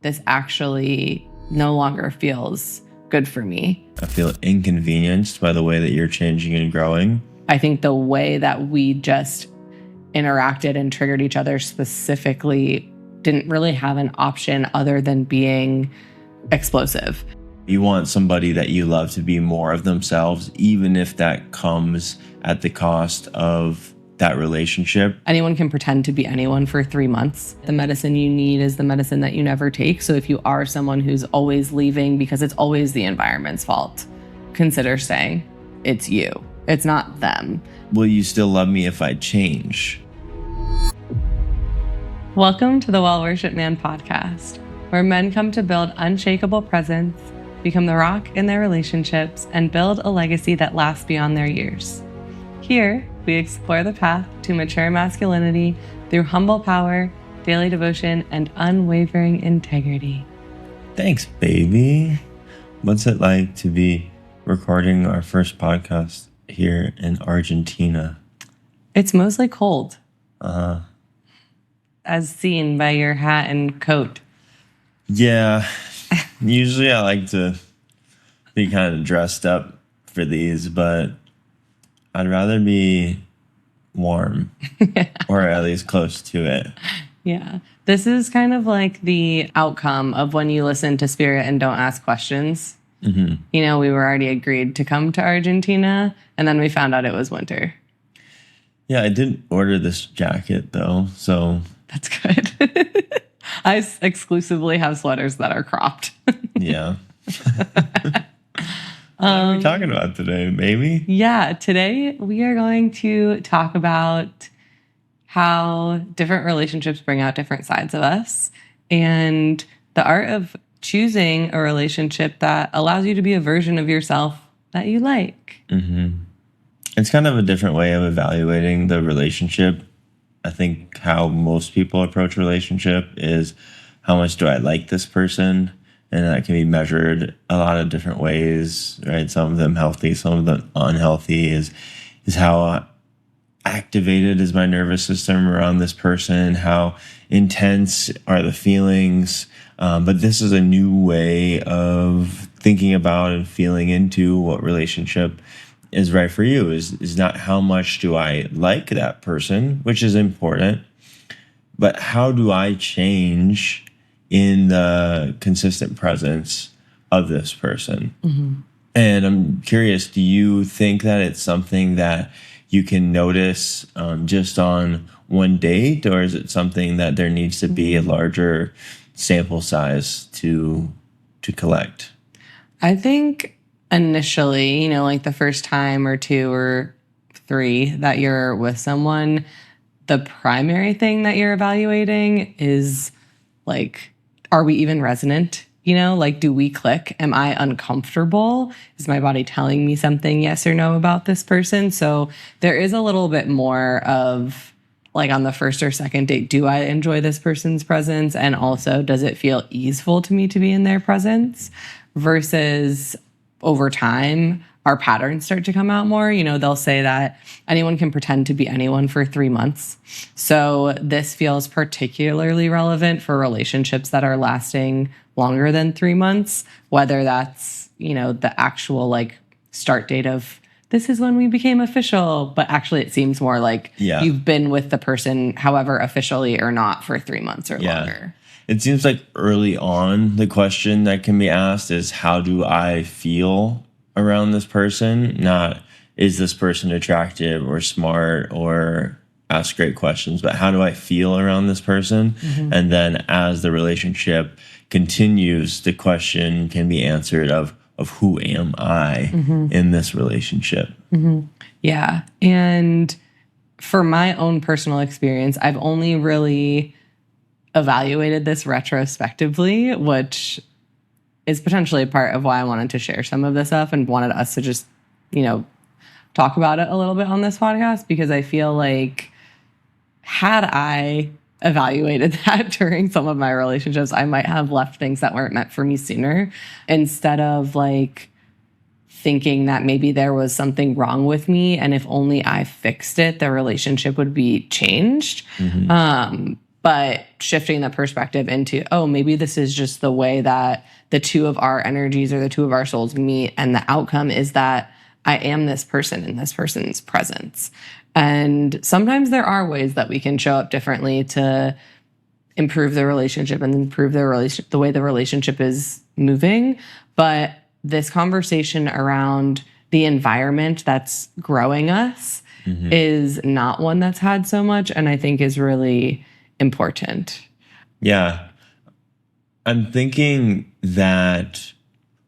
this actually no longer feels good for me. I feel inconvenienced by the way that you're changing and growing. I think the way that we just interacted and triggered each other specifically didn't really have an option other than being explosive. You want somebody that you love to be more of themselves, even if that comes at the cost of that relationship. Anyone can pretend to be anyone for 3 months. The medicine you need is the medicine that you never take. So if you are someone who's always leaving because it's always the environment's fault, consider saying it's you. It's not them. Will you still love me if I change? Welcome to the Well Worship Man podcast, where men come to build unshakable presence, become the rock in their relationships, and build a legacy that lasts beyond their years. Here, we explore the path to mature masculinity through humble power, daily devotion, and unwavering integrity. Thanks, baby. What's it like to be recording our first podcast here in Argentina? It's mostly cold. As seen by your hat and coat. Yeah. Usually I like to be kind of dressed up for these, but I'd rather be warm or at least close to it. Yeah. This is kind of like the outcome of when you listen to Spirit and don't ask questions. Mm-hmm. You know, we were already agreed to come to Argentina, and then we found out it was winter. Yeah, I didn't order this jacket, though, so... That's good. I exclusively have sweaters that are cropped. Yeah. What are we talking about today, baby? Yeah, today we are going to talk about how different relationships bring out different sides of us and the art of choosing a relationship that allows you to be a version of yourself that you like. Mm-hmm. It's kind of a different way of evaluating the relationship. I think how most people approach relationship is how much do I like this person? And that can be measured a lot of different ways, right? Some of them healthy, some of them unhealthy is how activated is my nervous system around this person? How intense are the feelings? But this is a new way of thinking about and feeling into what relationship is right for you. Is not how much do I like that person, which is important, but how do I change in the consistent presence of this person? Mm-hmm. And I'm curious, do you think that it's something that you can notice just on one date, or is it something that there needs to be a larger sample size to collect? I think initially, you know, like the first time or two or three that you're with someone, the primary thing that you're evaluating is like, are we even resonant? You know, like, do we click? Am I uncomfortable? Is my body telling me something, yes or no, about this person? So there is a little bit more of like on the first or second date, do I enjoy this person's presence? And also, does it feel easeful to me to be in their presence? Versus over time, our patterns start to come out more. You know, they'll say that anyone can pretend to be anyone for 3 months. So this feels particularly relevant for relationships that are lasting longer than 3 months, whether that's, you know, the actual like start date of this is when we became official, but actually it seems more like you've been with the person, however officially or not, for 3 months or longer. It seems like early on, the question that can be asked is, how do I feel around this person? Not, is this person attractive or smart or ask great questions, but how do I feel around this person? Mm-hmm. And then as the relationship continues, the question can be answered of who am I in this relationship? Mm-hmm. Yeah. And for my own personal experience, I've only really evaluated this retrospectively, which is potentially a part of why I wanted to share some of this stuff and wanted us to just, you know, talk about it a little bit on this podcast, because I feel like had I evaluated that during some of my relationships, I might have left things that weren't meant for me sooner, instead of like thinking that maybe there was something wrong with me and if only I fixed it, the relationship would be changed. Mm-hmm. but shifting the perspective into, oh, maybe this is just the way that the two of our energies or the two of our souls meet. And the outcome is that I am this person in this person's presence. And sometimes there are ways that we can show up differently to improve the relationship and improve the way the relationship is moving. But this conversation around the environment that's growing us is not one that's had so much, and I think is really important. Yeah. I'm thinking that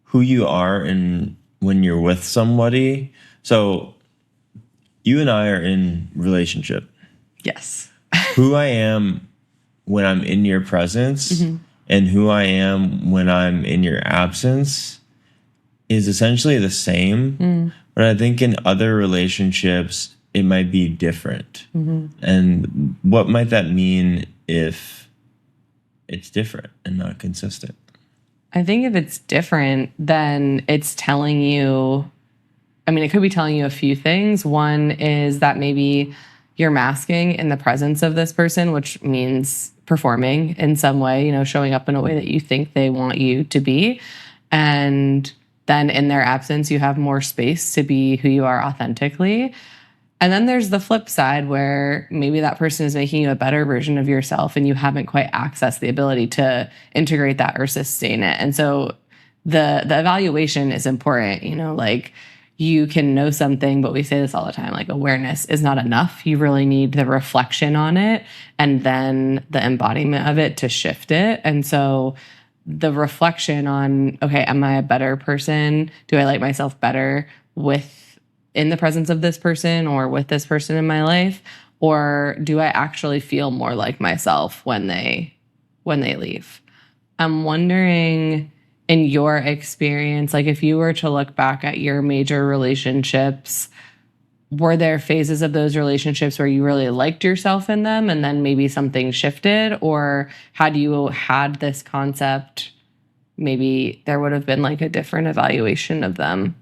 who you are and when you're with somebody. So you and I are in relationship. Yes. Who I am when I'm in your presence and who I am when I'm in your absence is essentially the same. But I think in other relationships, it might be different. And what might that mean if it's different and not consistent? I think if it's different, then it's telling you, I mean, it could be telling you a few things. One is that maybe you're masking in the presence of this person, which means performing in some way, you know, showing up in a way that you think they want you to be. And then in their absence, you have more space to be who you are authentically. And then there's the flip side where maybe that person is making you a better version of yourself and you haven't quite accessed the ability to integrate that or sustain it. And so the evaluation is important, you know, like you can know something, but we say this all the time, like awareness is not enough. You really need the reflection on it and then the embodiment of it to shift it. And so the reflection on, okay, am I a better person? Do I like myself better in the presence of this person or with this person in my life? Or do I actually feel more like myself when they leave? I'm wondering, in your experience, like if you were to look back at your major relationships, were there phases of those relationships where you really liked yourself in them and then maybe something shifted? Or had you had this concept, maybe there would have been like a different evaluation of them?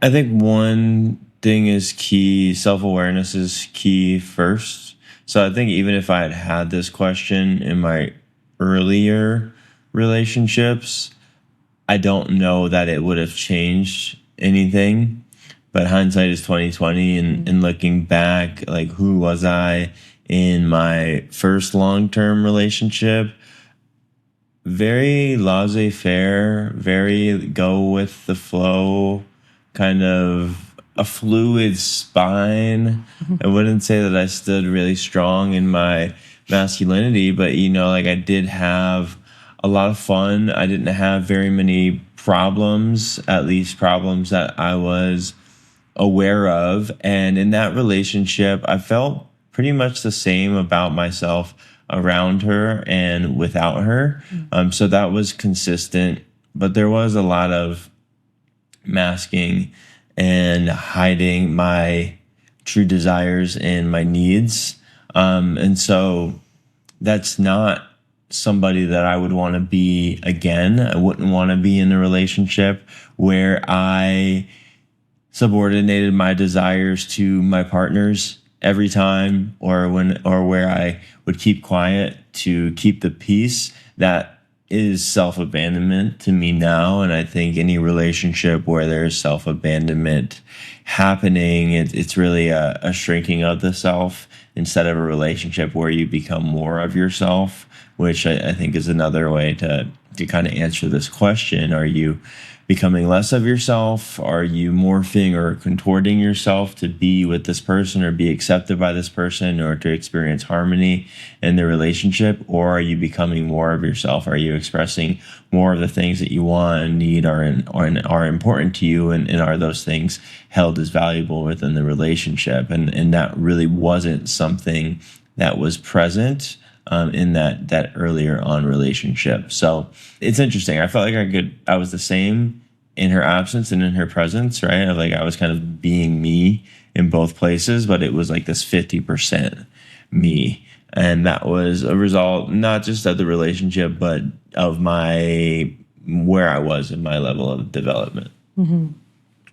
I think one thing is key. Self-awareness is key first. So I think even if I had had this question in my earlier relationships, I don't know that it would have changed anything. But hindsight is 2020, and looking back, like who was I in my first long-term relationship? Very laissez-faire, very go with the flow, kind of a fluid spine. I wouldn't say that I stood really strong in my masculinity, but you know, like I did have a lot of fun. I didn't have very many problems, at least problems that I was aware of. And in that relationship, I felt pretty much the same about myself around her and without her. So that was consistent, but there was a lot of masking and hiding my true desires and my needs. And so that's not somebody that I would want to be again. I wouldn't want to be in a relationship where I subordinated my desires to my partners every time, or where I would keep quiet to keep the peace. That is self-abandonment to me now. And I think any relationship where there's self-abandonment happening, it's really a shrinking of the self instead of a relationship where you become more of yourself, which I think is another way to kind of answer this question. Are you becoming less of yourself? Are you morphing or contorting yourself to be with this person or be accepted by this person or to experience harmony in the relationship? Or are you becoming more of yourself? Are you expressing more of the things that you want and need are important to you? And are those things held as valuable within the relationship? And that really wasn't something that was present in that earlier on relationship. So it's interesting. I felt like I was the same in her absence and in her presence, right? Like I was kind of being me in both places, but it was like this 50% me. And that was a result, not just of the relationship, but of where I was in my level of development.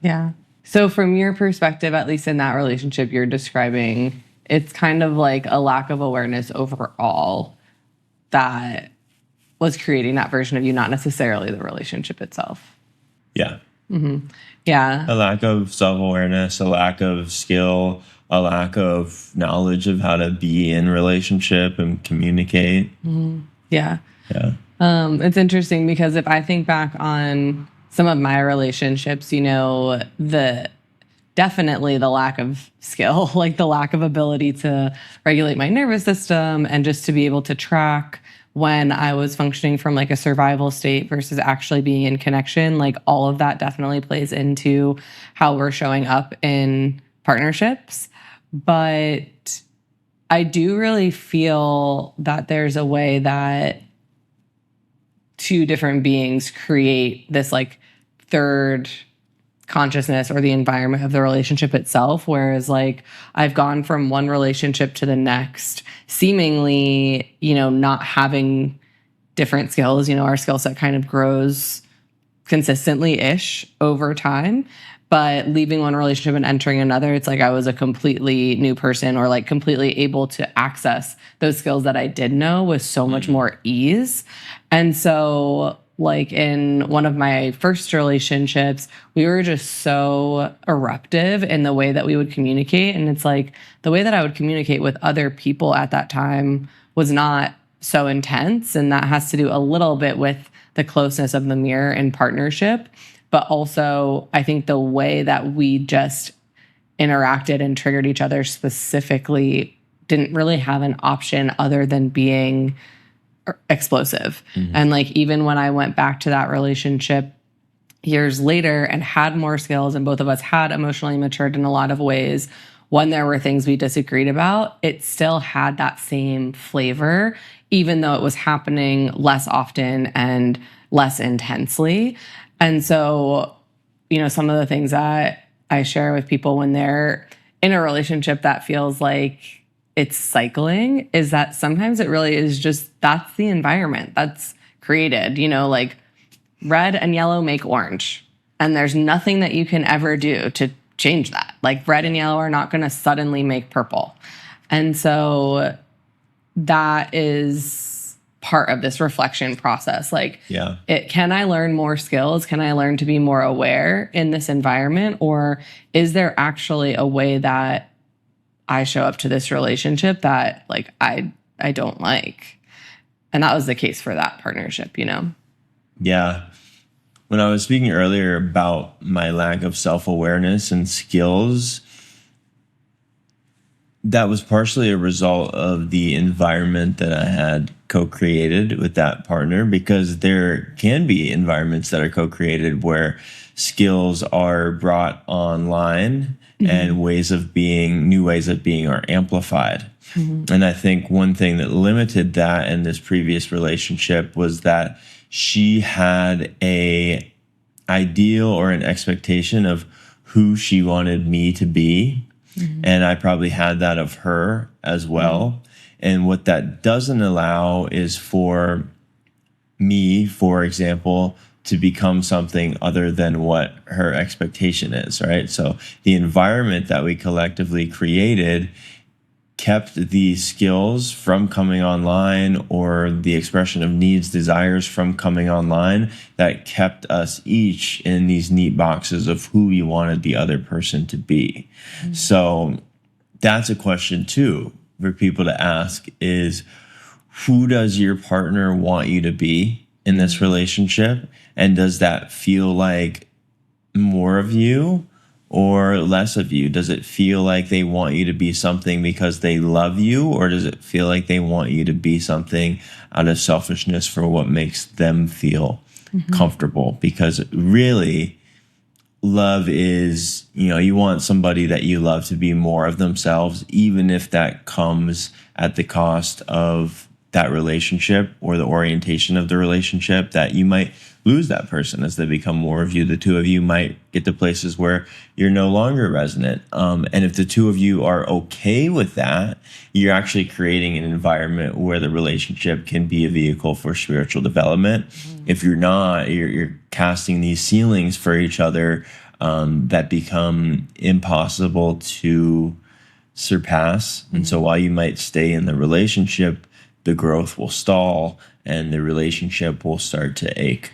Yeah. So from your perspective, at least in that relationship you're describing, it's kind of like a lack of awareness overall that was creating that version of you, not necessarily the relationship itself. Yeah. Yeah. A lack of self-awareness, a lack of skill, a lack of knowledge of how to be in relationship and communicate. Yeah. Yeah. It's interesting because if I think back on some of my relationships, you know, definitely the lack of skill, like the lack of ability to regulate my nervous system and just to be able to track when I was functioning from like a survival state versus actually being in connection, like all of that definitely plays into how we're showing up in partnerships. But I do really feel that there's a way that two different beings create this like third consciousness or the environment of the relationship itself. Whereas like I've gone from one relationship to the next, seemingly, you know, not having different skills. You know, our skill set kind of grows consistently-ish over time. But leaving one relationship and entering another, it's like I was a completely new person, or like completely able to access those skills that I did know with so much more ease. And so like in one of my first relationships, we were just so eruptive in the way that we would communicate. And it's like the way that I would communicate with other people at that time was not so intense. And that has to do a little bit with the closeness of the mirror and partnership. But also, I think the way that we just interacted and triggered each other specifically didn't really have an option other than being explosive. And like, even when I went back to that relationship years later and had more skills, and both of us had emotionally matured in a lot of ways, when there were things we disagreed about, it still had that same flavor, even though it was happening less often and less intensely. And so, you know, some of the things that I share with people when they're in a relationship that feels like it's cycling is that sometimes it really is just that's the environment that's created. You know, like red and yellow make orange, and there's nothing that you can ever do to change that. Like red and yellow are not going to suddenly make purple. And so that is part of this reflection process. Like, can I learn more skills? Can I learn to be more aware in this environment? Or is there actually a way that I show up to this relationship that like I don't like? And that was the case for that partnership, you know? Yeah. When I was speaking earlier about my lack of self-awareness and skills, that was partially a result of the environment that I had co-created with that partner, because there can be environments that are co-created where skills are brought online and new ways of being are amplified. And I think one thing that limited that in this previous relationship was that she had a ideal or an expectation of who she wanted me to be. And I probably had that of her as well. And what that doesn't allow is for me, for example, to become something other than what her expectation is, right? So the environment that we collectively created kept the skills from coming online, or the expression of needs, desires from coming online, that kept us each in these neat boxes of who we wanted the other person to be. So that's a question too for people to ask is, who does your partner want you to be in this relationship? And does that feel like more of you or less of you? Does it feel like they want you to be something because they love you, or does it feel like they want you to be something out of selfishness for what makes them feel comfortable? Because really, love is, you know, you want somebody that you love to be more of themselves, even if that comes at the cost of that relationship or the orientation of the relationship, that you might lose that person as they become more of you. The two of you might get to places where you're no longer resonant. And if the two of you are okay with that, you're actually creating an environment where the relationship can be a vehicle for spiritual development. If you're not, you're casting these ceilings for each other that become impossible to surpass. And so while you might stay in the relationship, the growth will stall and the relationship will start to ache.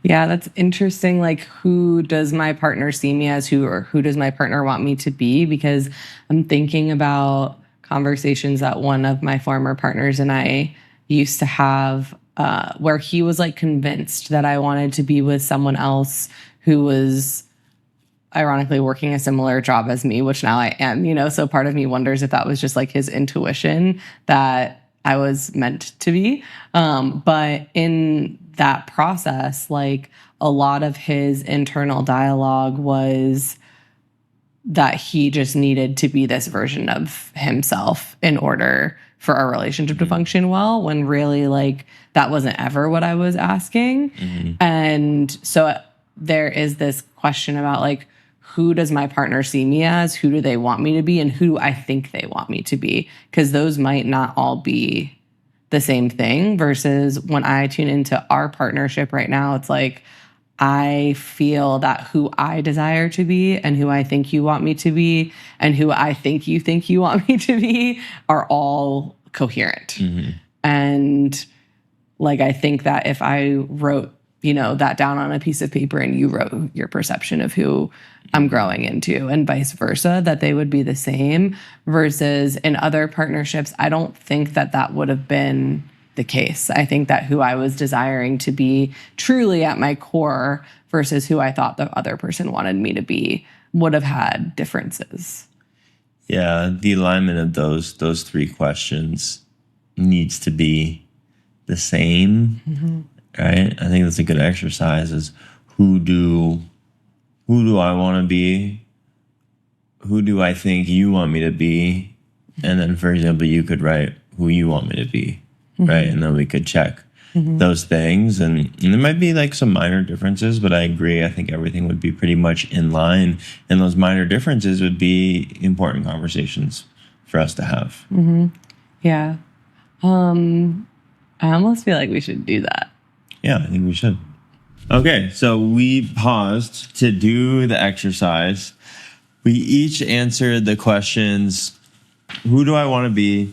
Yeah, that's interesting. Like, who does my partner see me as, or who does my partner want me to be? Because I'm thinking about conversations that one of my former partners and I used to have, where he was like convinced that I wanted to be with someone else who was ironically working a similar job as me, which now I am, so part of me wonders if that was just like his intuition that I was meant to be. But in that process, like a lot of his internal dialogue was that he just needed to be this version of himself in order for our relationship to function well, when really like that wasn't ever what I was asking. And so there is this question about like, who does my partner see me as? Who do they want me to be? And who do I think they want me to be? Because those might not all be the same thing. Versus when I tune into our partnership right now, it's like, I feel that who I desire to be and who I think you want me to be and who I think you want me to be are all coherent. And like, I think that if I wrote, that down on a piece of paper and you wrote your perception of who I'm growing into and vice versa, that they would be the same. Versus in other partnerships, I don't think that that would have been the case. I think that who I was desiring to be truly at my core versus who I thought the other person wanted me to be would have had differences. Yeah, the alignment of those three questions needs to be the same, right? I think that's a good exercise. Is who do I want to be? Who do I think you want me to be? And then, for example, you could write who you want me to be, right? And then we could check those things. And there might be like some minor differences, but I agree. I think everything would be pretty much in line. And those minor differences would be important conversations for us to have. Yeah. I almost feel like we should do that. Yeah, I think we should. Okay, so we paused to do the exercise. We each answered the questions, who do I want to be?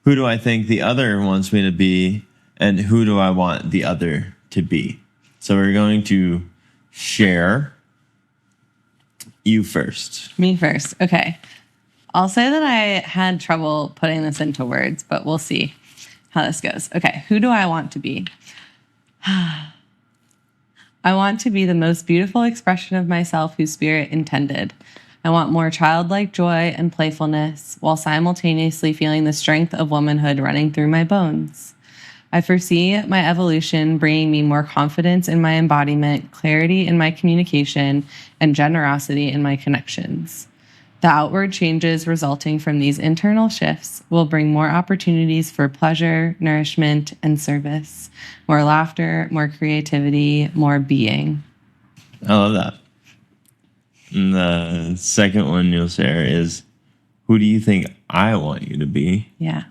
Who do I think the other wants me to be? And who do I want the other to be? So we're going to share. You first. Me first. Okay. I'll say that I had trouble putting this into words, but we'll see how this goes. Okay. Who do I want to be? I want to be the most beautiful expression of myself whose spirit intended. I want more childlike joy and playfulness while simultaneously feeling the strength of womanhood running through my bones. I foresee my evolution bringing me more confidence in my embodiment, clarity in my communication, and generosity in my connections. The outward changes resulting from these internal shifts will bring more opportunities for pleasure, nourishment, and service, more laughter, more creativity, more being. I love that. And the second one you'll share is, who do you think I want you to be? Yeah.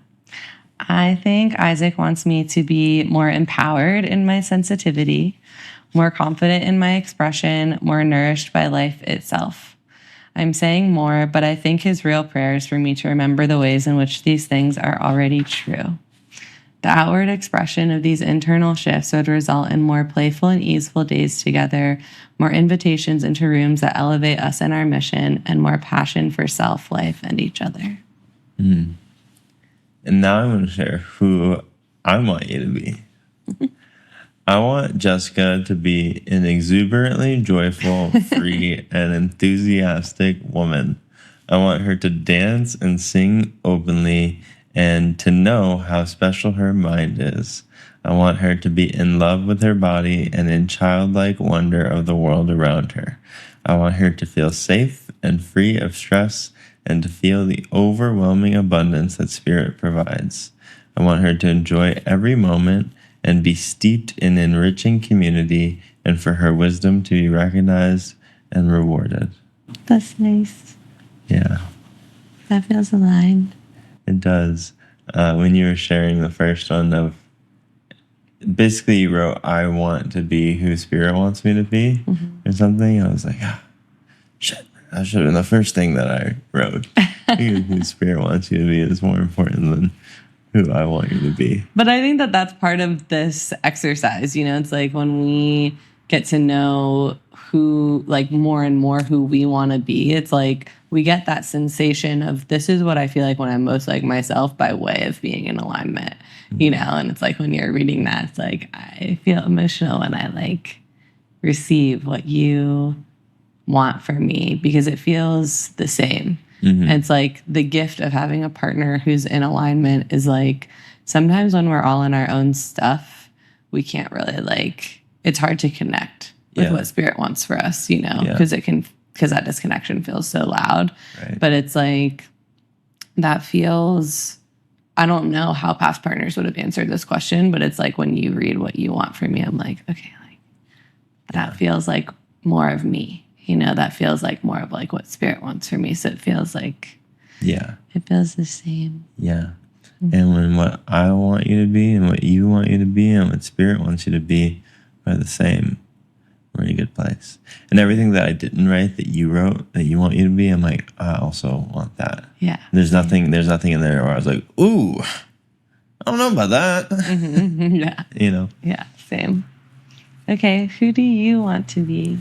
I think Isaac wants me to be more empowered in my sensitivity, more confident in my expression, more nourished by life itself. I'm saying more, but I think his real prayer is for me to remember the ways in which these things are already true. The outward expression of these internal shifts would result in more playful and easeful days together, more invitations into rooms that elevate us in our mission, and more passion for self, life, and each other. And now I'm going to share who I want you to be. I want Jessica to be an exuberantly joyful, free, and enthusiastic woman. I want her to dance and sing openly and to know how special her mind is. I want her to be in love with her body and in childlike wonder of the world around her. I want her to feel safe and free of stress and to feel the overwhelming abundance that spirit provides. I want her to enjoy every moment and be steeped in enriching community and for her wisdom to be recognized and rewarded. That's nice. Yeah. That feels aligned. It does. When you were sharing the first one of, basically you wrote, I want to be who spirit wants me to be or something. I was like, shit, that should have been the first thing that I wrote. Who spirit wants you to be is more important than who I want you to be. But I think that that's part of this exercise. You know, it's like when we get to know who, like more and more who we want to be, it's like we get that sensation of this is what I feel like when I'm most like myself by way of being in alignment, you know? And it's like when you're reading that, it's like I feel emotional when I like receive what you want for me because it feels the same. And it's like the gift of having a partner who's in alignment is like sometimes when we're all in our own stuff, we can't really like, it's hard to connect with what spirit wants for us, you know, because because that disconnection feels so loud. Right. But it's like, that feels, I don't know how past partners would have answered this question, but it's like when you read what you want from me, I'm like, okay, like that feels like more of me. You know, that feels like more of like what spirit wants for me. So it feels like, it feels the same. Yeah. And when what I want you to be and what you want you to be and what spirit wants you to be are the same, we're in a good place. And everything that I didn't write that you wrote that you want you to be, I'm like, I also want that. Yeah. There's nothing in there where I was like, ooh, I don't know about that. Yeah. You know? Yeah, same. Okay, who do you want to be?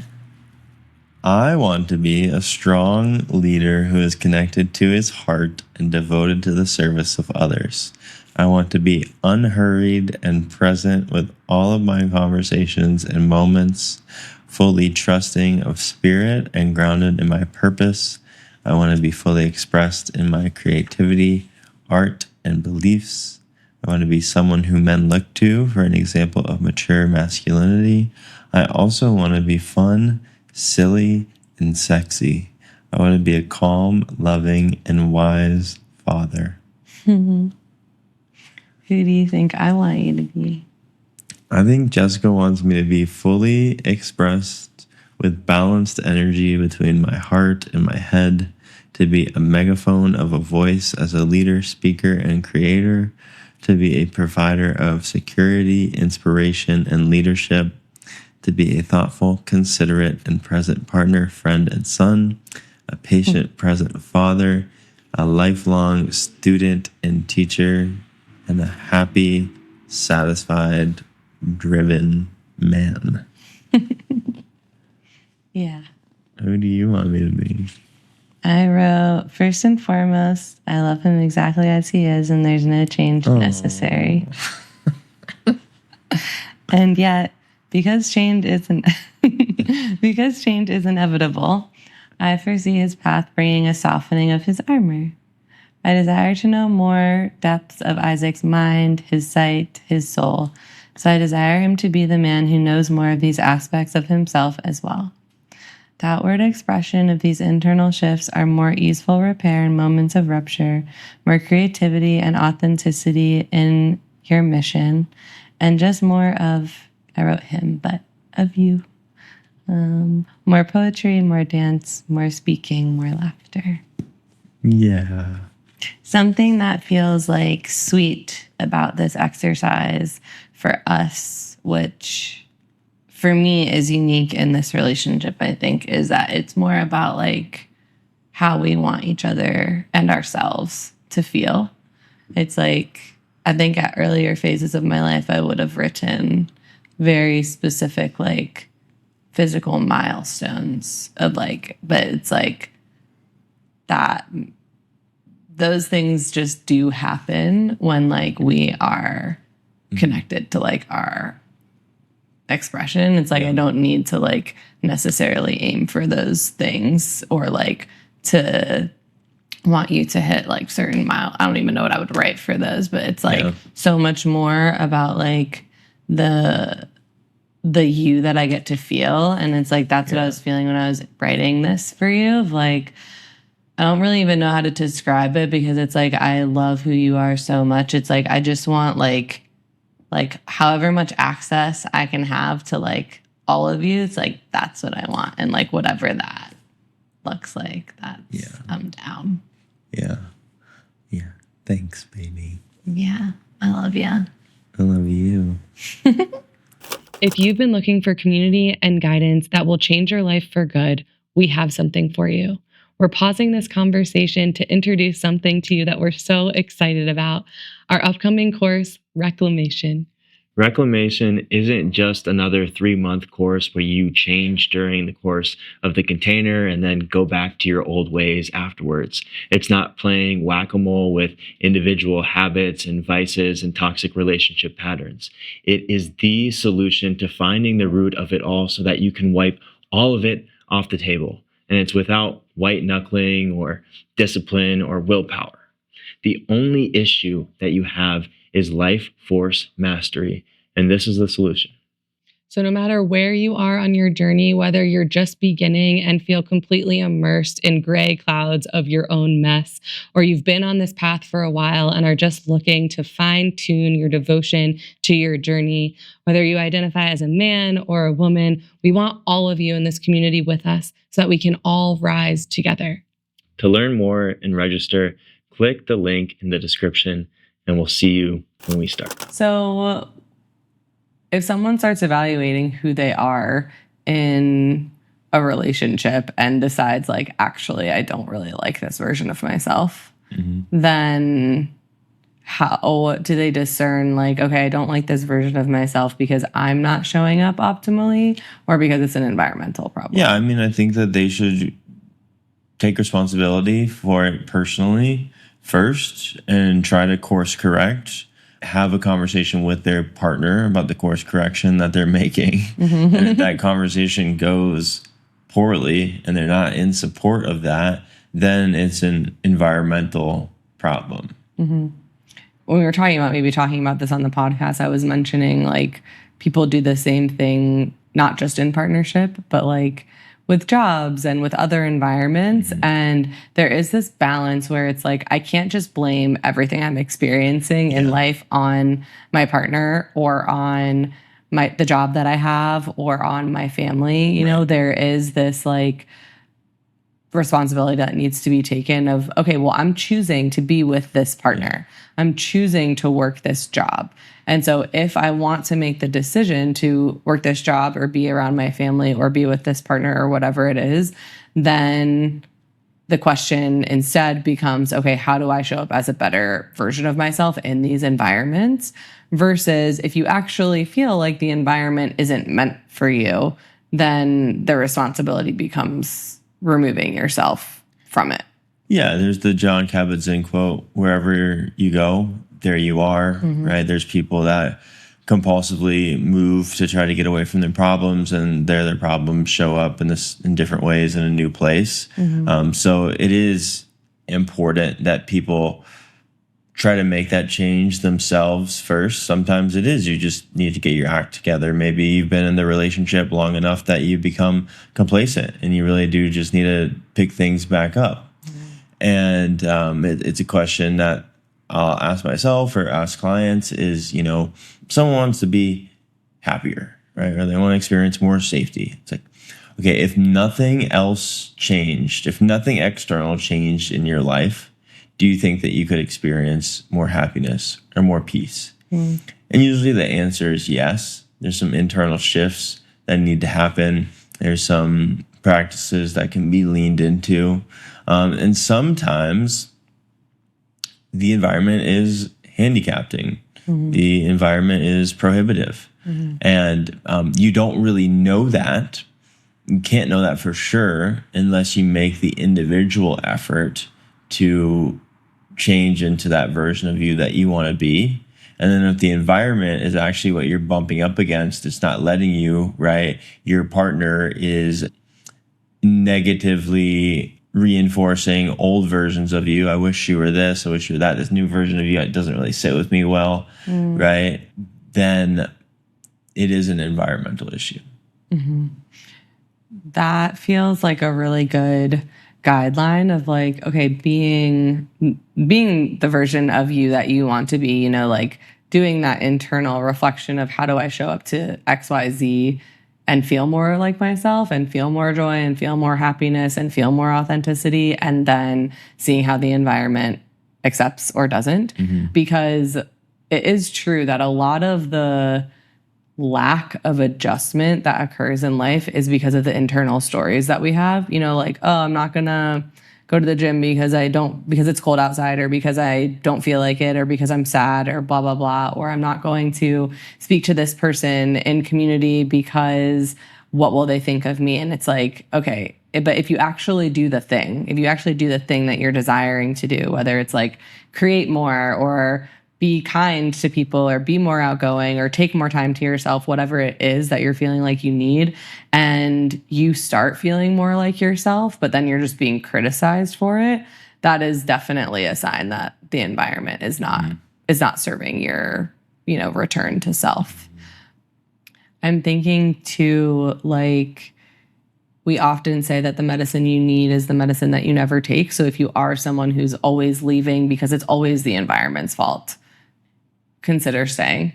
I want to be a strong leader who is connected to his heart and devoted to the service of others. I want to be unhurried and present with all of my conversations and moments, fully trusting of spirit and grounded in my purpose. I want to be fully expressed in my creativity, art, and beliefs. I want to be someone who men look to for an example of mature masculinity. I also want to be fun, silly, and sexy. I want to be a calm, loving, and wise father. Who do you think I want you to be? I think Jessica wants me to be fully expressed with balanced energy between my heart and my head, to be a megaphone of a voice as a leader, speaker, and creator, to be a provider of security, inspiration, and leadership, to be a thoughtful, considerate, and present partner, friend, and son, a patient, present father, a lifelong student and teacher, and a happy, satisfied, driven man. Yeah. Who do you want me to be? I wrote, first and foremost, I love him exactly as he is, and there's no change necessary. And yet, because change is inevitable, I foresee his path bringing a softening of his armor. I desire to know more depths of Isaac's mind, his sight, his soul. So I desire him to be the man who knows more of these aspects of himself as well. The outward expression of these internal shifts are more easeful repair in moments of rupture, more creativity and authenticity in your mission, and just more of, I wrote him, but of you. More poetry, more dance, more speaking, more laughter. Yeah. Something that feels like sweet about this exercise for us, which for me is unique in this relationship, I think, is that it's more about like how we want each other and ourselves to feel. It's like, I think at earlier phases of my life, I would have written very specific, like physical milestones of like, but it's like that those things just do happen when like we are connected to like our expression. It's like I don't need to like necessarily aim for those things or like to want you to hit like certain mile. I don't even know what I would write for those, but it's like so much more about like the you that I get to feel. And it's like that's what I was feeling when I was writing this for you, of like I don't really even know how to describe it because it's like I love who you are so much. It's like I just want like however much access I can have to like all of you. It's like that's what I want, and like whatever that looks like, that's I'm down. Yeah. Thanks, baby. Yeah, I love you. I love you. If you've been looking for community and guidance that will change your life for good, we have something for you. We're pausing this conversation to introduce something to you that we're so excited about, our upcoming course, Reclamation. Reclamation isn't just another 3-month course where you change during the course of the container and then go back to your old ways afterwards. It's not playing whack-a-mole with individual habits and vices and toxic relationship patterns. It is the solution to finding the root of it all so that you can wipe all of it off the table. And it's without white knuckling or discipline or willpower. The only issue that you have is life force mastery. And this is the solution. So no matter where you are on your journey, whether you're just beginning and feel completely immersed in gray clouds of your own mess, or you've been on this path for a while and are just looking to fine-tune your devotion to your journey, whether you identify as a man or a woman, we want all of you in this community with us so that we can all rise together. To learn more and register, click the link in the description, and we'll see you when we start. So if someone starts evaluating who they are in a relationship and decides like, actually, I don't really like this version of myself, then how do they discern like, okay, I don't like this version of myself because I'm not showing up optimally or because it's an environmental problem? Yeah, I mean, I think that they should take responsibility for it personally first and try to course correct. Have a conversation with their partner about the course correction that they're making. And if that conversation goes poorly and they're not in support of that, then it's an environmental problem. When we were talking about this on the podcast, I was mentioning like people do the same thing, not just in partnership, but like with jobs and with other environments. And there is this balance where it's like, I can't just blame everything I'm experiencing in life on my partner or on the job that I have or on my family. You know, there is this like responsibility that needs to be taken of, okay, well, I'm choosing to be with this partner. I'm choosing to work this job. And so if I want to make the decision to work this job or be around my family or be with this partner or whatever it is, then the question instead becomes, okay, how do I show up as a better version of myself in these environments? Versus if you actually feel like the environment isn't meant for you, then the responsibility becomes removing yourself from it. Yeah, there's the John Kabat-Zinn quote, wherever you go, there you are, right? There's people that compulsively move to try to get away from their problems, and their problems show up in different ways in a new place. So it is important that people try to make that change themselves first. Sometimes it is, you just need to get your act together. Maybe you've been in the relationship long enough that you become complacent and you really do just need to pick things back up. And it's a question that I'll ask myself or ask clients is, you know, someone wants to be happier, right? Or they want to experience more safety. It's like, okay, if nothing else changed, if nothing external changed in your life, do you think that you could experience more happiness or more peace? And usually the answer is yes. There's some internal shifts that need to happen. There's some practices that can be leaned into. And sometimes the environment is handicapping. The environment is prohibitive. And you don't really know that. You can't know that for sure unless you make the individual effort to change into that version of you that you want to be. And then if the environment is actually what you're bumping up against, it's not letting you, right? Your partner is negatively reinforcing old versions of you. I wish you were this. I wish you were that. This new version of you, it doesn't really sit with me well, right? Then it is an environmental issue. That feels like a really good guideline of like, okay, being the version of you that you want to be, you know, like doing that internal reflection of how do I show up to XYZ and feel more like myself and feel more joy and feel more happiness and feel more authenticity, and then seeing how the environment accepts or doesn't. Because it is true that a lot of the lack of adjustment that occurs in life is because of the internal stories that we have. You know, like, oh, I'm not gonna go to the gym because it's cold outside, or because I don't feel like it, or because I'm sad, or blah, blah, blah. Or I'm not going to speak to this person in community because what will they think of me? And it's like, okay, but if you actually do the thing, that you're desiring to do, whether it's like create more, or be kind to people, or be more outgoing, or take more time to yourself, whatever it is that you're feeling like you need, and you start feeling more like yourself, but then you're just being criticized for it, that is definitely a sign that the environment is not serving your, return to self. I'm thinking too, like, we often say that the medicine you need is the medicine that you never take. So if you are someone who's always leaving because it's always the environment's fault, consider staying.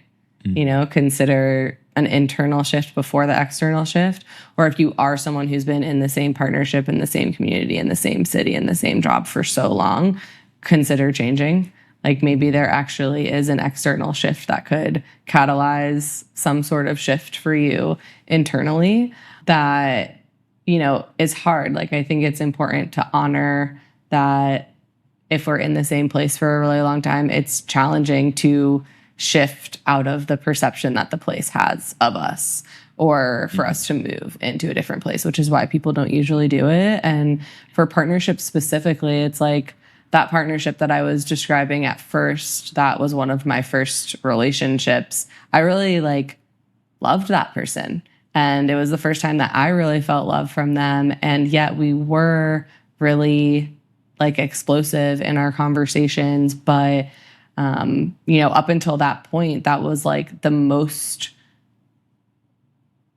Consider an internal shift before the external shift. Or if you are someone who's been in the same partnership, in the same community, in the same city, in the same job for so long, consider changing. Like, maybe there actually is an external shift that could catalyze some sort of shift for you internally that, is hard. Like, I think it's important to honor that if we're in the same place for a really long time, it's challenging to shift out of the perception that the place has of us, or for us to move into a different place, which is why people don't usually do it. And for partnerships specifically, it's like that partnership that I was describing at first, that was one of my first relationships. I really loved that person. And it was the first time that I really felt love from them. And yet we were really explosive in our conversations. But, up until that point, that was the most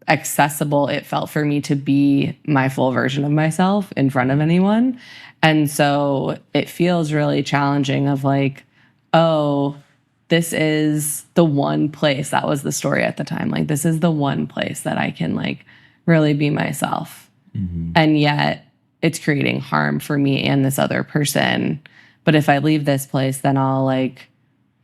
accessible it felt for me to be my full version of myself in front of anyone. And so it feels really challenging of this is the one place, that was the story at the time. This is the one place that I can really be myself. Mm-hmm. And yet it's creating harm for me and this other person. But if I leave this place, then I'll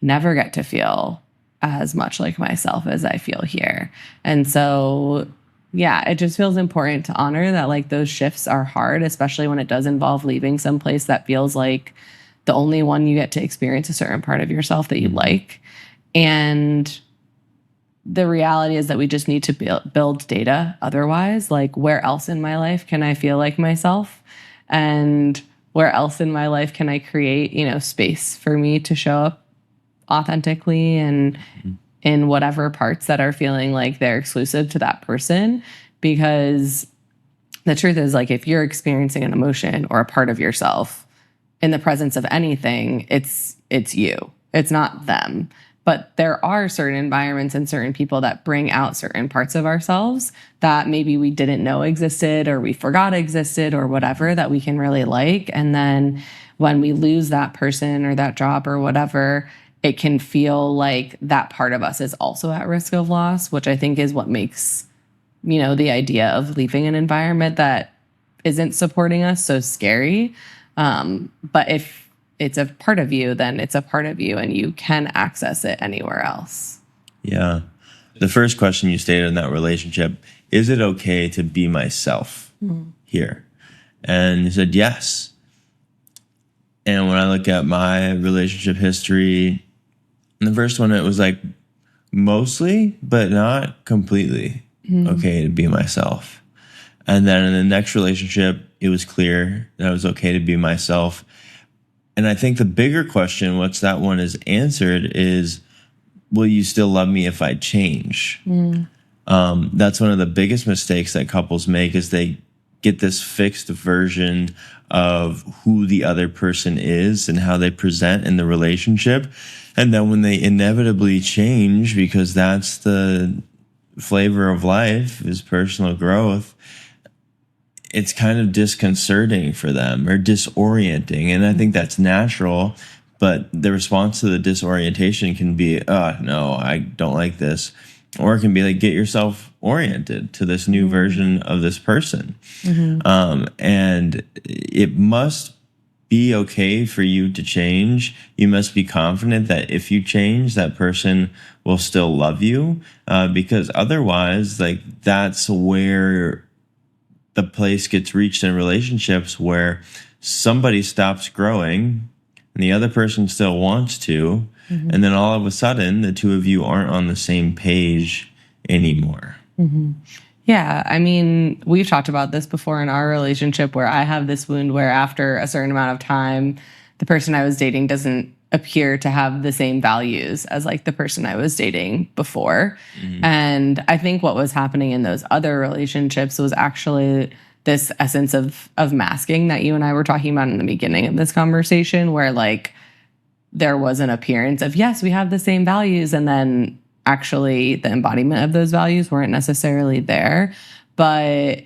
never get to feel as much like myself as I feel here. And so, yeah, it just feels important to honor that those shifts are hard, especially when it does involve leaving some place that feels like the only one you get to experience a certain part of yourself that you like. And the reality is that we just need to build data otherwise. Where else in my life can I feel like myself? And where else in my life can I create, space for me to show up authentically and in whatever parts that are feeling like they're exclusive to that person? Because the truth is, if you're experiencing an emotion or a part of yourself in the presence of anything, it's you. It's not them. But there are certain environments and certain people that bring out certain parts of ourselves that maybe we didn't know existed, or we forgot existed, or whatever, that we can really like. And then when we lose that person or that job or whatever, it can feel like that part of us is also at risk of loss, which I think is what makes, the idea of leaving an environment that isn't supporting us so scary. But if it's a part of you, then it's a part of you, and you can access it anywhere else. Yeah. The first question you stated in that relationship, is it okay to be myself here? And you said yes. And when I look at my relationship history, in the first one, it was mostly, but not completely okay to be myself. And then in the next relationship, it was clear that it was okay to be myself. And I think the bigger question, once that one is answered, is, will you still love me if I change? That's one of the biggest mistakes that couples make, is they get this fixed version of who the other person is and how they present in the relationship. And then when they inevitably change, because that's the flavor of life, is personal growth, it's kind of disconcerting for them, or disorienting. And I think that's natural, but the response to the disorientation can be, oh, no, I don't like this. Or it can be get yourself oriented to this new version of this person. And it must be okay for you to change. You must be confident that if you change, that person will still love you, because otherwise, that's where the place gets reached in relationships where somebody stops growing and the other person still wants to, and then all of a sudden the two of you aren't on the same page anymore. Yeah, I mean, we've talked about this before in our relationship where I have this wound where after a certain amount of time, the person I was dating doesn't appear to have the same values as like the person I was dating before. And I think what was happening in those other relationships was actually this essence of masking that you and I were talking about in the beginning of this conversation, where like there was an appearance of, yes, we have the same values, and then actually the embodiment of those values weren't necessarily there. But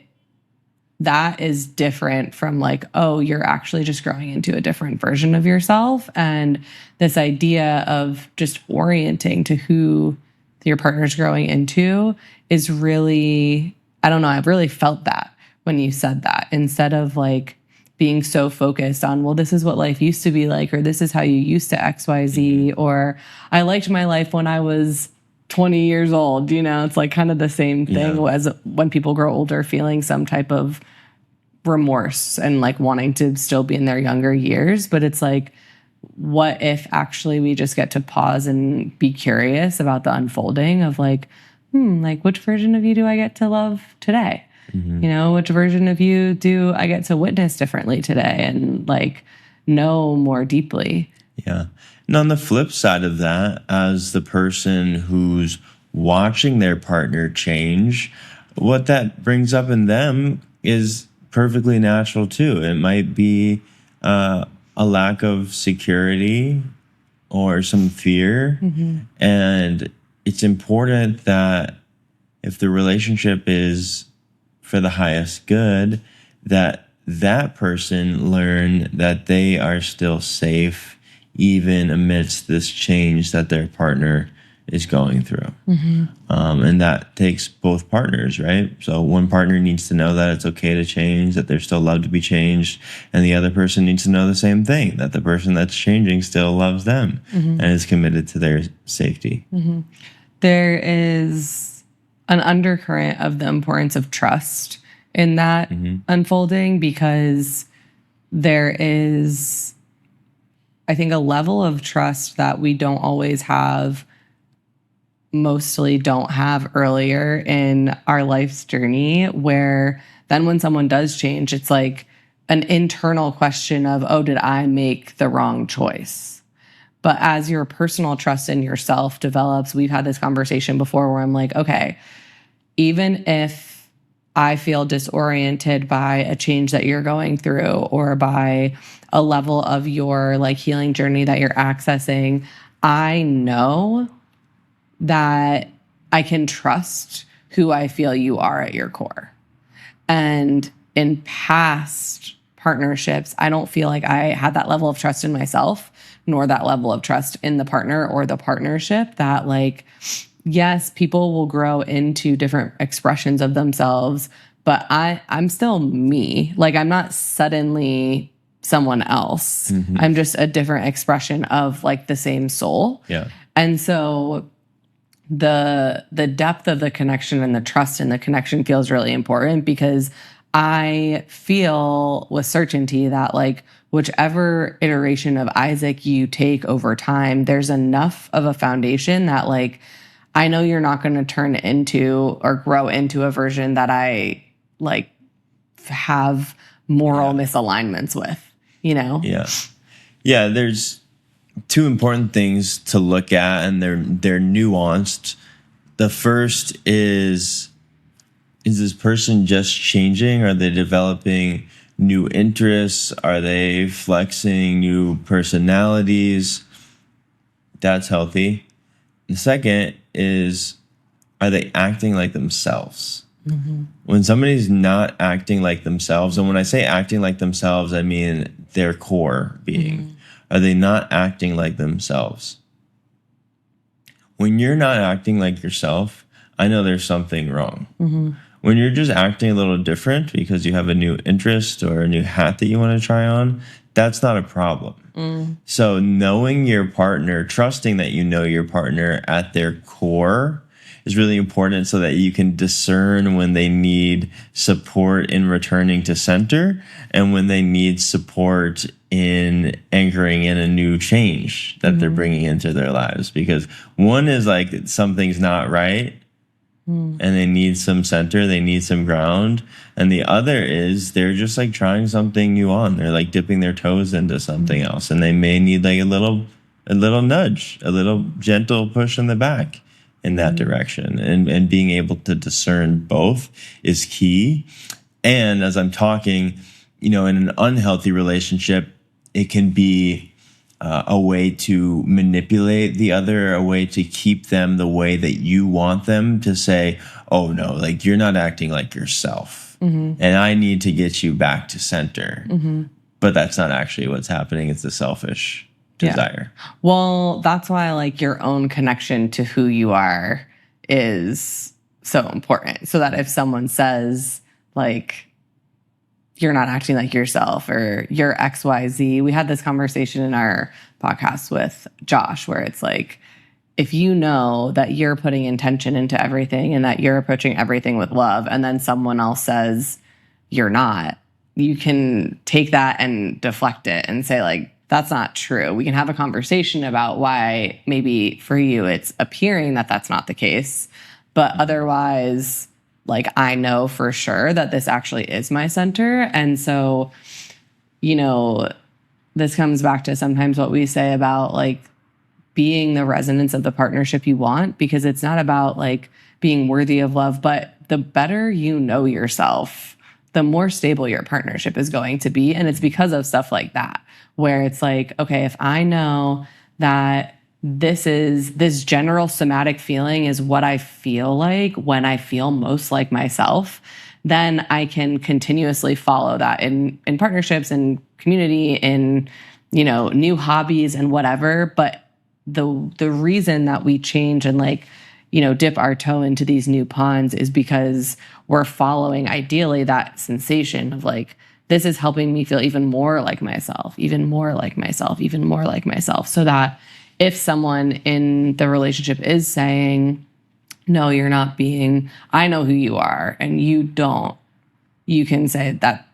that is different from like, oh, you're actually just growing into a different version of yourself. And this idea of just orienting to who your partner's growing into is really, I don't know, I've really felt that when you said that, instead of like being so focused on, well, this is what life used to be like, or this is how you used to XYZ, or I liked my life when I was 20 years old. You know, it's like kind of the same thing as when people grow older, feeling some type of remorse and like wanting to still be in their younger years. But it's like, what if actually we just get to pause and be curious about the unfolding of like, like which version of you do I get to love today? You know, which version of you do I get to witness differently today and like know more deeply? Yeah. And on the flip side of that, as the person who's watching their partner change, what that brings up in them is perfectly natural too. It might be a lack of security or some fear. And it's important that if the relationship is for the highest good, that that person learn that they are still safe even amidst this change that their partner is going through. And that takes both partners, right? So one partner needs to know that it's okay to change, that they're still loved to be changed, and the other person needs to know the same thing, that the person that's changing still loves them and is committed to their safety. There is an undercurrent of the importance of trust in that unfolding, because there is, I think, a level of trust that we don't always have, mostly don't have earlier in our life's journey, where then when someone does change, it's like an internal question of, oh, did I make the wrong choice? But as your personal trust in yourself develops, we've had this conversation before where I'm like, okay, even if I feel disoriented by a change that you're going through or by a level of your like healing journey that you're accessing, I know that I can trust who I feel you are at your core. And in past partnerships, I don't feel like I had that level of trust in myself, nor that level of trust in the partner or the partnership, that like, yes, people will grow into different expressions of themselves, but I'm still me. Like, I'm not suddenly someone else. I'm just a different expression of like the same soul. Yeah. And so the depth of the connection and the trust in the connection feels really important, because I feel with certainty that like whichever iteration of Isaac you take over time, there's enough of a foundation that like I know you're not going to turn into or grow into a version that I like have moral misalignments with, you know? Yeah. Yeah, there's two important things to look at, and they're nuanced. The first is this person just changing? Are they developing new interests? Are they flexing new personalities? That's healthy. The second is, are they acting like themselves? When somebody's not acting like themselves, and when I say acting like themselves, I mean their core being. Are they not acting like themselves? When you're not acting like yourself, I know there's something wrong. When you're just acting a little different because you have a new interest or a new hat that you want to try on, that's not a problem. So knowing your partner, trusting that you know your partner at their core, is really important so that you can discern when they need support in returning to center and when they need support in anchoring in a new change that they're bringing into their lives. Because one is like something's not right and they need some center, they need some ground. And the other is they're just like trying something new on. They're like dipping their toes into something else, and they may need like a little nudge, a little gentle push in the back in that direction. And being able to discern both is key. And as I'm talking, in an unhealthy relationship, it can be a way to manipulate the other, a way to keep them the way that you want them, to say, oh no, like you're not acting like yourself. And I need to get you back to center. But that's not actually what's happening. It's the selfish desire. Well, that's why like your own connection to who you are is so important. So that if someone says like, you're not acting like yourself or you're XYZ. We had this conversation in our podcast with Josh where it's like, if you know that you're putting intention into everything and that you're approaching everything with love, and then someone else says you're not, you can take that and deflect it and say like, that's not true. We can have a conversation about why maybe for you it's appearing that that's not the case, but otherwise, like, I know for sure that this actually is my center. And so, this comes back to sometimes what we say about like being the resonance of the partnership you want, because it's not about like being worthy of love, but the better you know yourself, the more stable your partnership is going to be. And it's because of stuff like that, where it's like, okay, if I know that this general somatic feeling is what I feel like when I feel most like myself, then I can continuously follow that in partnerships and community, in, new hobbies and whatever. But the reason that we change and like, dip our toe into these new ponds is because we're following ideally that sensation of like, this is helping me feel even more like myself, even more like myself, even more like myself. So that if someone in the relationship is saying, no, you're not being, I know who you are and you don't, you can say that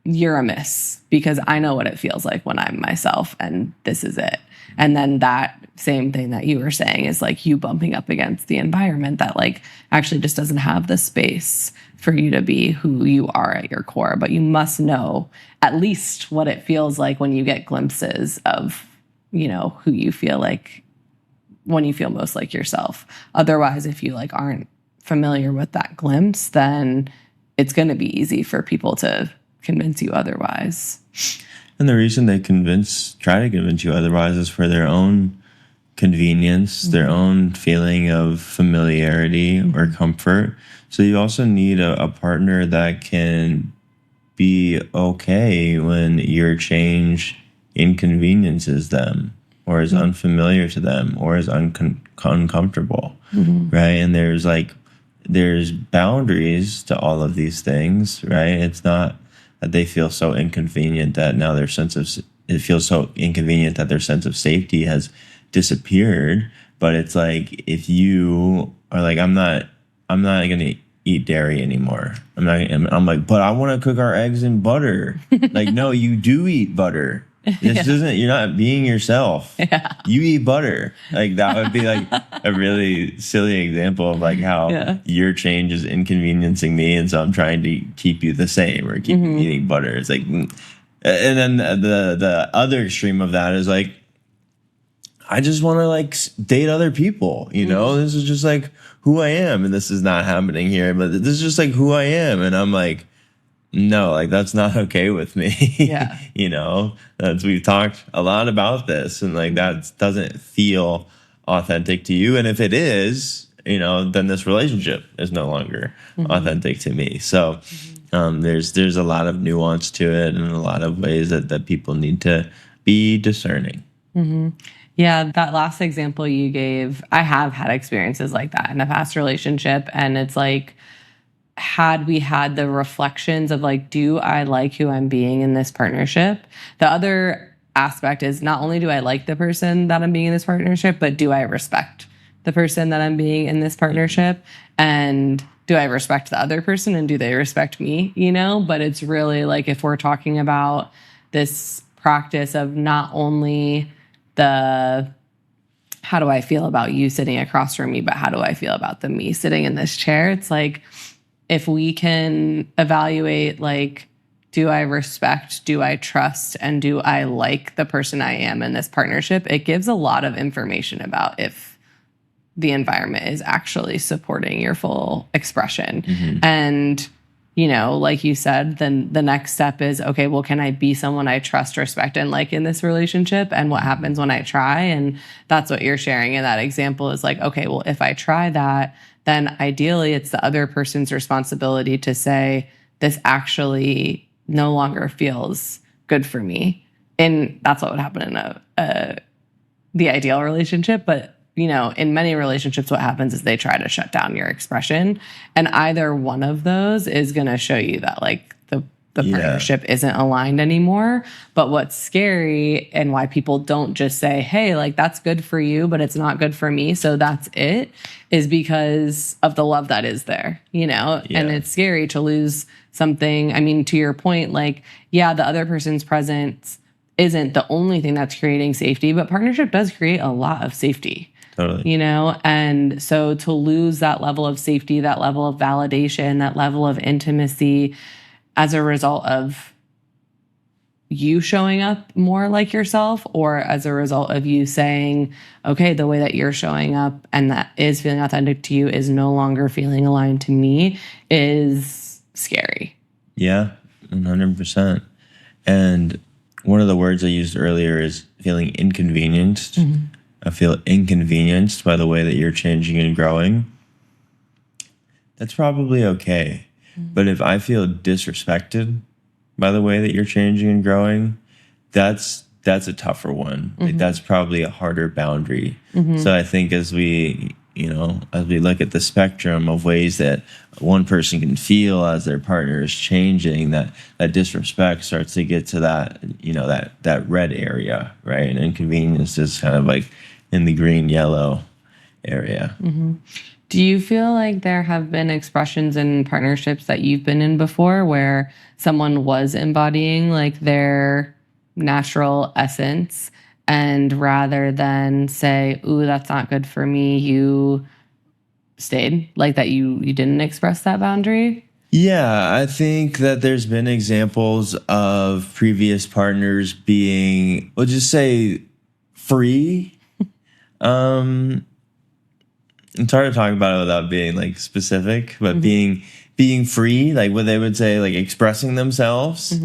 you're a miss because I know what it feels like when I'm myself and this is it. And then that same thing that you were saying is like you bumping up against the environment that like actually just doesn't have the space for you to be who you are at your core. But you must know at least what it feels like when you get glimpses of, who you feel like when you feel most like yourself. Otherwise, if you like aren't familiar with that glimpse, then it's going to be easy for people to convince you otherwise. And the reason they try to convince you otherwise is for their own convenience, their own feeling of familiarity or comfort. So you also need a partner that can be okay when your change inconveniences them or is unfamiliar to them or is uncomfortable, right? And there's boundaries to all of these things, right? It's not that they feel so inconvenient that now it feels so inconvenient that their sense of safety has disappeared. But it's like, if you are like, I'm not going to eat dairy anymore. I'm like, but I want to cook our eggs in butter. Like, no, you do eat butter. This isn't, you're not being yourself. Yeah. You eat butter. Like, that would be like a really silly example of like how your change is inconveniencing me. And so I'm trying to keep you the same or keep you eating butter. It's like, and then the other extreme of that is like, I just want to like date other people, this is just like who I am. And this is not happening here, but this is just like who I am. And I'm like, no, like that's not okay with me. Yeah. We've talked a lot about this and like that doesn't feel authentic to you. And if it is, then this relationship is no longer authentic to me. So there's a lot of nuance to it and a lot of ways that people need to be discerning. Yeah, that last example you gave, I have had experiences like that in a past relationship. And it's like, had we had the reflections of like, do I like who I'm being in this partnership? The other aspect is not only do I like the person that I'm being in this partnership, but do I respect the person that I'm being in this partnership? And do I respect the other person and do they respect me? But it's really like if we're talking about this practice of not only the how do I feel about you sitting across from me, but how do I feel about the me sitting in this chair? It's like if we can evaluate like, do I respect, do I trust, and do I like the person I am in this partnership? It gives a lot of information about if the environment is actually supporting your full expression. And, like you said, then the next step is, okay, well, can I be someone I trust, respect, and like in this relationship? And what happens when I try? And that's what you're sharing in that example is like, okay, well, if I try that, then ideally it's the other person's responsibility to say, this actually no longer feels good for me. And that's what would happen in the ideal relationship. But in many relationships, what happens is they try to shut down your expression. And either one of those is going to show you that like the partnership isn't aligned anymore. But what's scary and why people don't just say, hey, like that's good for you, but it's not good for me, so that's it, is because of the love that is there, and it's scary to lose something. I mean, to your point, like, yeah, the other person's presence isn't the only thing that's creating safety, but partnership does create a lot of safety. Totally. And so to lose that level of safety, that level of validation, that level of intimacy as a result of you showing up more like yourself, or as a result of you saying, okay, the way that you're showing up and that is feeling authentic to you is no longer feeling aligned to me, is scary. Yeah, 100%. And one of the words I used earlier is feeling inconvenienced. I feel inconvenienced by the way that you're changing and growing. That's probably okay. But if I feel disrespected by the way that you're changing and growing, that's a tougher one. Like, that's probably a harder boundary. So I think as we look at the spectrum of ways that one person can feel as their partner is changing, that disrespect starts to get to that, that red area, right? And inconvenience is kind of like in the green, yellow area. Do you feel like there have been expressions in partnerships that you've been in before where someone was embodying like their natural essence, and rather than say, ooh, that's not good for me, you stayed, like that you didn't express that boundary? Yeah, I think that there's been examples of previous partners being, we'll just say, free. It's hard to talk about it without being like specific, but being free, like what they would say, like expressing themselves,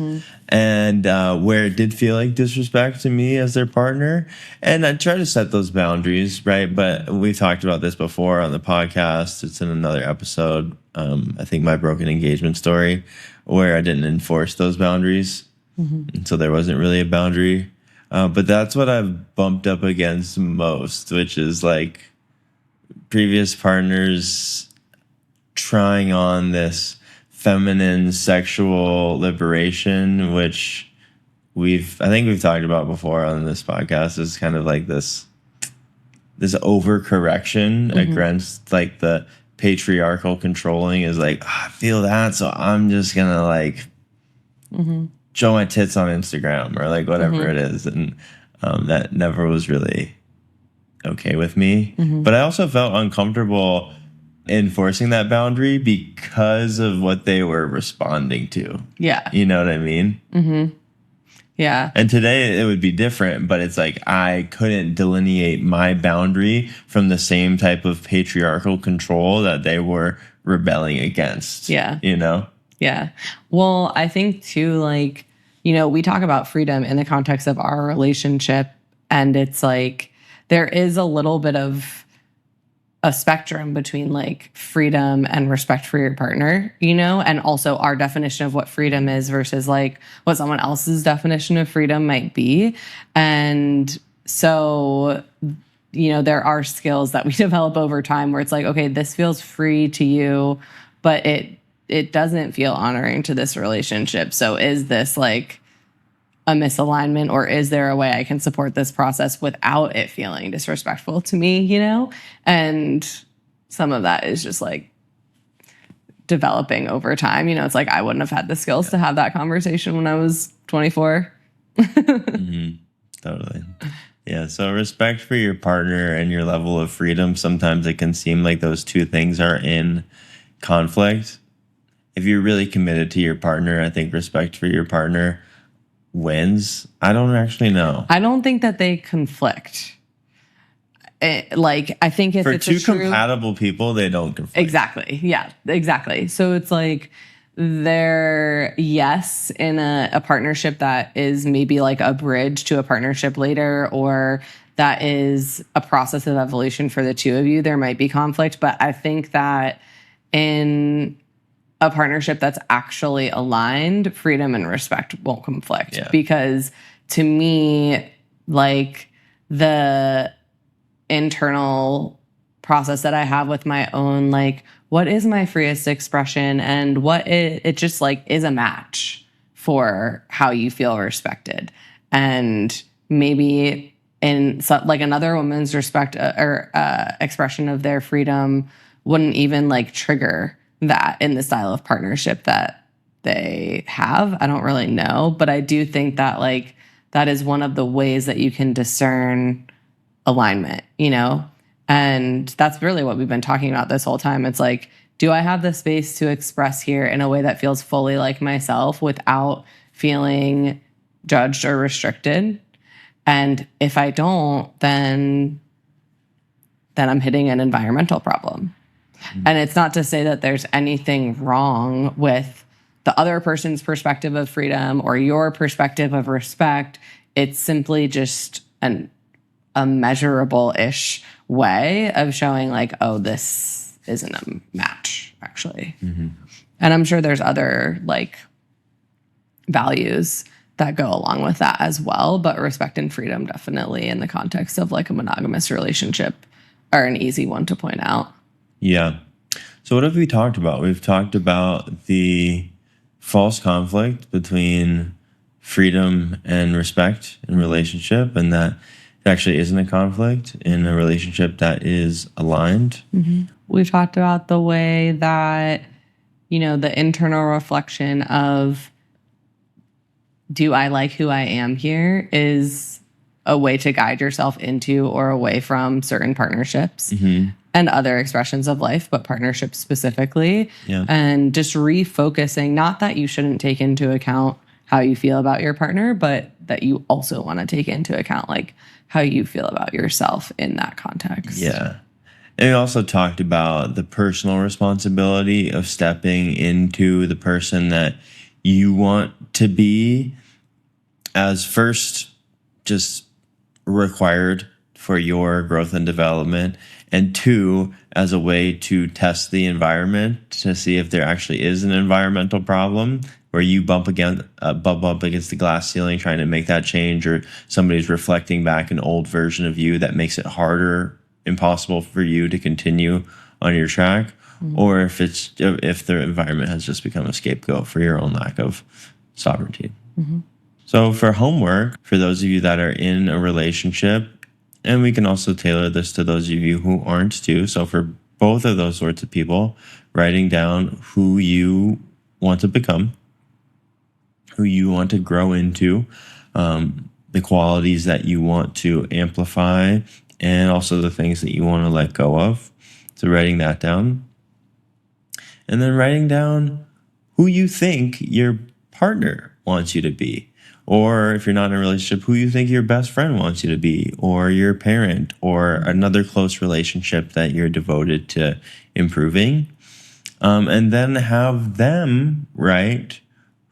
and where it did feel like disrespect to me as their partner. And I try to set those boundaries, right? But we've talked about this before on the podcast. It's in another episode. I think my broken engagement story, where I didn't enforce those boundaries. And so there wasn't really a boundary. But that's what I've bumped up against most, which is like previous partners trying on this feminine sexual liberation, which I think we've talked about before on this podcast, is kind of like this overcorrection against like the patriarchal controlling, is like, I feel that, so I'm just gonna like show my tits on Instagram or like whatever it is. And that never was really okay with me. But I also felt uncomfortable enforcing that boundary because of what they were responding to. Yeah. You know what I mean? Yeah. And today it would be different, but it's like I couldn't delineate my boundary from the same type of patriarchal control that they were rebelling against. Yeah. Yeah. Well, I think too, like, we talk about freedom in the context of our relationship, and it's like there is a little bit of a spectrum between like freedom and respect for your partner, and also our definition of what freedom is versus like what someone else's definition of freedom might be. And so, there are skills that we develop over time where it's like, okay, this feels free to you, but it doesn't feel honoring to this relationship. So is this like a misalignment, or is there a way I can support this process without it feeling disrespectful to me, you know? And some of that is just like developing over time. You know, it's like I wouldn't have had the skills to have that conversation when I was 24. Totally. Yeah. So respect for your partner and your level of freedom, sometimes it can seem like those two things are in conflict. If you're really committed to your partner, I think respect for your partner wins. I don't actually know. I don't think that they conflict. Like, I think if For it's two compatible people, they don't conflict. Exactly. Yeah, exactly. So it's like they're, yes, in a partnership that is maybe like a bridge to a partnership later, or that is a process of evolution for the two of you, there might be conflict. But I think that in a partnership that's actually aligned, freedom and respect won't conflict. Yeah. Because to me, like the internal process that I have with my own, like, what is my freest expression, and what it just like is a match for how you feel respected. And maybe in like another woman's respect or expression of their freedom wouldn't even like trigger that in the style of partnership that they have. I don't really know, but I do think that like that is one of the ways that you can discern alignment, you know? And that's really what we've been talking about this whole time. It's like, do I have the space to express here in a way that feels fully like myself without feeling judged or restricted? And if I don't, then I'm hitting an environmental problem. And it's not to say that there's anything wrong with the other person's perspective of freedom or your perspective of respect. It's simply just a measurable-ish way of showing like, oh, this isn't a match, actually. And I'm sure there's other like values that go along with that as well. But respect and freedom definitely in the context of like a monogamous relationship are an easy one to point out. Yeah. So what have we talked about? We've talked about the false conflict between freedom and respect in relationship, and that it actually isn't a conflict in a relationship that is aligned. We've talked about the way that, you know, the internal reflection of, do I like who I am here, is a way to guide yourself into or away from certain partnerships and other expressions of life, but partnerships specifically. Yeah. And just refocusing, not that you shouldn't take into account how you feel about your partner, but that you also want to take into account like how you feel about yourself in that context. Yeah. And we also talked about the personal responsibility of stepping into the person that you want to be as first just required for your growth and development, and two, as a way to test the environment to see if there actually is an environmental problem where you bump up against the glass ceiling trying to make that change, or somebody's reflecting back an old version of you that makes it harder, impossible for you to continue on your track, or if the environment has just become a scapegoat for your own lack of sovereignty. So for homework, for those of you that are in a relationship, and we can also tailor this to those of you who aren't too. So for both of those sorts of people, writing down who you want to become, who you want to grow into, the qualities that you want to amplify, and also the things that you want to let go of. So writing that down. And then writing down who you think your partner wants you to be. Or if you're not in a relationship, who you think your best friend wants you to be, or your parent, or another close relationship that you're devoted to improving. And then have them write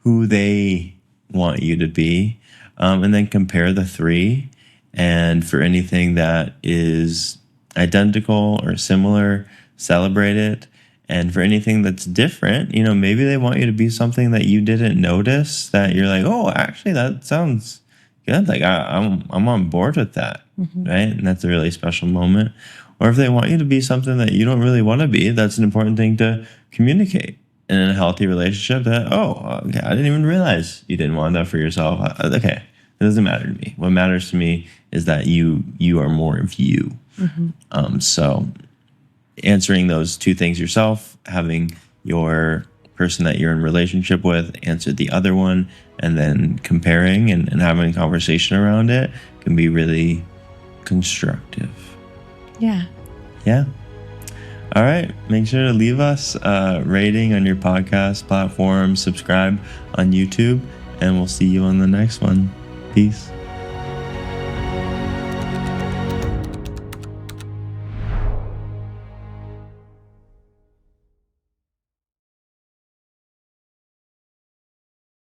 who they want you to be, and then compare the three. And for anything that is identical or similar, celebrate it. And for anything that's different, you know, maybe they want you to be something that you didn't notice, that you're like, oh, actually, that sounds good. Like I'm on board with that, right? And that's a really special moment. Or if they want you to be something that you don't really want to be, that's an important thing to communicate. in a healthy relationship that, okay, I didn't even realize you didn't want that for yourself. Okay, it doesn't matter to me. What matters to me is that you are more of you. So answering those two things yourself, having your person that you're in relationship with answer the other one, and then comparing and having a conversation around it can be really constructive. Yeah. All right. Make sure to leave us a rating on your podcast platform, subscribe on YouTube, and we'll see you on the next one. Peace.